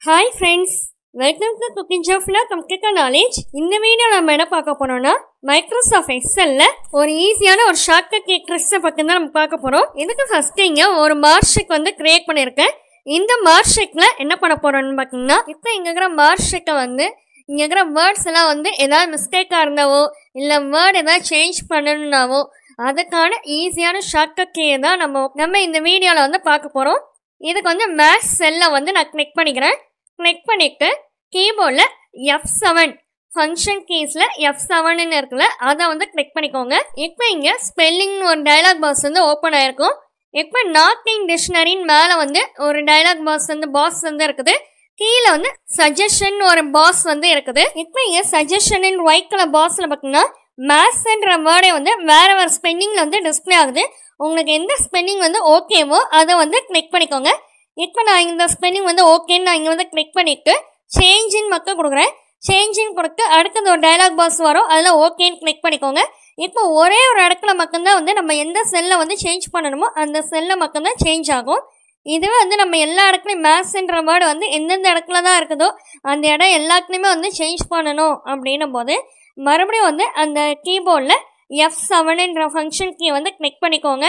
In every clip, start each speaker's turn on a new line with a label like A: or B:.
A: Hi friends, welcome to Cooking Job Full of Computer Knowledge. இந்த video நம்ம என்ன பார்க்க போறோம்னா Microsoft Excelல ஒரு ஈஸியான ஒரு ஷார்ட்கட் ட்ரிக்ஸ் பத்தி தான் நம்ம பார்க்க போறோம். இதுக்கு ஃபர்ஸ்ட் இங்க ஒரு மார்க்ஷீட் வந்து கிரியேட் பண்ணிருக்கேன். இந்த மார்க்ஷீட்ல என்ன பண்ண போறோம்னு பாத்தீங்கன்னா இப்போ இங்க இருக்கிற மார்க்ஷீட்டை வந்து இங்க இருக்கிற வேர்ட்ஸ் எல்லாம் வந்து ஏதாவது மிஸ்டேக்கா இருந்தாவோ இல்ல வேர்ட் ஏதாவது சேஞ்ச் பண்ணணும்னாவோ அதுக்கான ஈஸியான ஷார்ட்கட் கீ தான் நம்ம இந்த வீடியோல வந்து பார்க்க போறோம். இதுக்கு வந்து மேக்ஸ் செல்ல வந்து நான் கிளிக் பண்ணிக்கிறேன். கிளிக் பண்ணிட்டு கீபோர்டில் F7 ஃபங்க்ஷன் கீஸில் F7ன்னு இருக்குல்ல அதை வந்து கிளிக் பண்ணிக்கோங்க. இப்போ இங்கே ஸ்பெல்லிங்னு ஒரு டயலாக் பாக்ஸ் வந்து ஓப்பன் ஆயிருக்கும். இப்போ நார்த்திங் டிக்ஷனரின்னு மேலே வந்து ஒரு டயலாக் பாக்ஸ் வந்து இருக்குது. கீழே வந்து சஜஷன் ஒரு பாக்ஸ் வந்து இருக்குது. இப்போ இங்கே சஜஷன் ஒயிட் கலர் பாக்ஸில் பார்த்தீங்கன்னா மேத்ஸ்ன்ற வேர்டே வந்து வேற ஸ்பெல்லிங்கில் வந்து டிஸ்பிளே ஆகுது. உங்களுக்கு எந்த ஸ்பெல்லிங் வந்து ஓகேவோ அதை வந்து கிளிக் பண்ணிக்கோங்க. இப்போ நான் இந்த ஸ்பெல்லிங் வந்து ஓகேன்னு நான் இங்கே வந்து கிளிக் பண்ணிவிட்டு சேஞ்சின் மட்டும் கொடுக்குறேன். சேஞ்சின் கொடுத்து அடுத்தது ஒரு டயலாக் பாக்ஸ் வரும், அதில் ஓகேன்னு கிளிக் பண்ணிக்கோங்க. இப்போ ஒரே ஒரு இடத்துல மட்டும்தான் வந்து நம்ம எந்த செல்லை வந்து சேஞ்ச் பண்ணணுமோ அந்த செல்லை மட்டும்தான் சேஞ்ச் ஆகும். இதுவே வந்து நம்ம எல்லா இடத்துலையும் மேத்ஸ்ன்ற வேர்டு வந்து எந்தெந்த இடத்துல தான் இருக்குதோ அந்த இடம் எல்லாத்துலேயுமே வந்து சேஞ்ச் பண்ணணும் அப்படின்னும் போது மறுபடியும் வந்து அந்த கீபோர்டில் F7ன்ற ஃபங்க்ஷன் கீ வந்து கிளிக் பண்ணிக்கோங்க.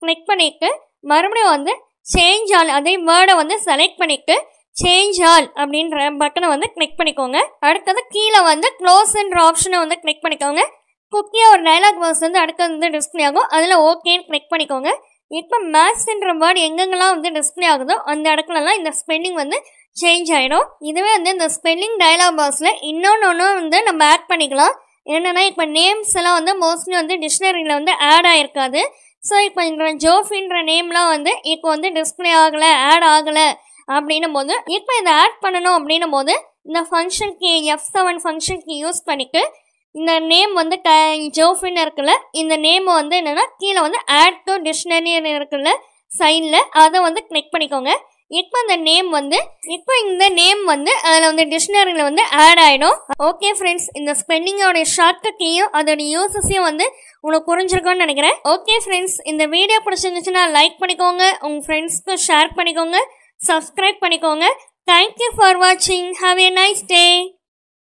A: கிளிக் பண்ணிவிட்டு மறுபடியும் வந்து சேஞ்ச் ஆல் அதே வேர்டை வந்து செலக்ட் பண்ணிவிட்டு சேஞ்ச் ஆல் அப்படின்ற பட்டனை வந்து கிளிக் பண்ணிக்கோங்க. அடுத்தது கீழே வந்து க்ளோஸ்ன்ற ஆப்ஷனை வந்து கிளிக் பண்ணிக்கோங்க. குக்கியாக ஒரு டயலாக் பாக்ஸ் வந்து அடுத்தது வந்து டிஸ்பிளே ஆகும், அதில் ஓகேன்னு கிளிக் பண்ணிக்கோங்க. இப்போ மேத்ஸ்ன்ற வேர்டு எங்கெங்கெல்லாம் வந்து டிஸ்பிளே ஆகுதோ அந்த இடத்துலலாம் இந்த ஸ்பெல்லிங் வந்து சேஞ்ச் ஆகிடும். இதுவே வந்து இந்த ஸ்பெல்லிங் டயலாக் பாக்ஸில் இன்னொன்று வந்து நம்ம ஆட் பண்ணிக்கலாம். என்னென்னா இப்போ நேம்ஸ் எல்லாம் வந்து மோஸ்ட்லி வந்து டிக்ஷனரியில் வந்து ஆட் ஆகிருக்காது. ஸோ இப்போ இந்த ஜோஃபின்ற நேம்லாம் வந்து இப்போ வந்து டிஸ்பிளே ஆகலை, ஆட் ஆகலை அப்படின்னும் போது இப்போ இதை ஆட் பண்ணணும் அப்படின்னும் போது இந்த function key F7 function key use பண்ணிவிட்டு இந்த நேம் வந்து ஜோஃபின்னு இருக்குல்ல இந்த நேம் வந்து என்னென்னா கீழே வந்து ஆட் டு டிக்ஷனரி இருக்குல்ல சைடில் அதை வந்து கிளிக் பண்ணிக்கோங்க. இப்போ இந்த நேம் வந்து அதில் வந்து டிக்ஷனரியில் வந்து ஆட் ஆகிடும். ஓகே ஃப்ரெண்ட்ஸ், இந்த ஸ்பெல்லிங்கோடைய ஷார்ட்கட் கீயும் அதோட யூசஸையும் வந்து உங்களுக்கு புரிஞ்சிருக்கோன்னு நினைக்கிறேன். ஓகே ஃப்ரெண்ட்ஸ், இந்த வீடியோ பிடிச்சிருந்துச்சுன்னா லைக் பண்ணிக்கோங்க, உங்கள் ஃப்ரெண்ட்ஸ்க்கு ஷேர் பண்ணிக்கோங்க, சப்ஸ்கிரைப் பண்ணிக்கோங்க. தேங்க்யூ ஃபார் வாட்சிங். Have a nice day.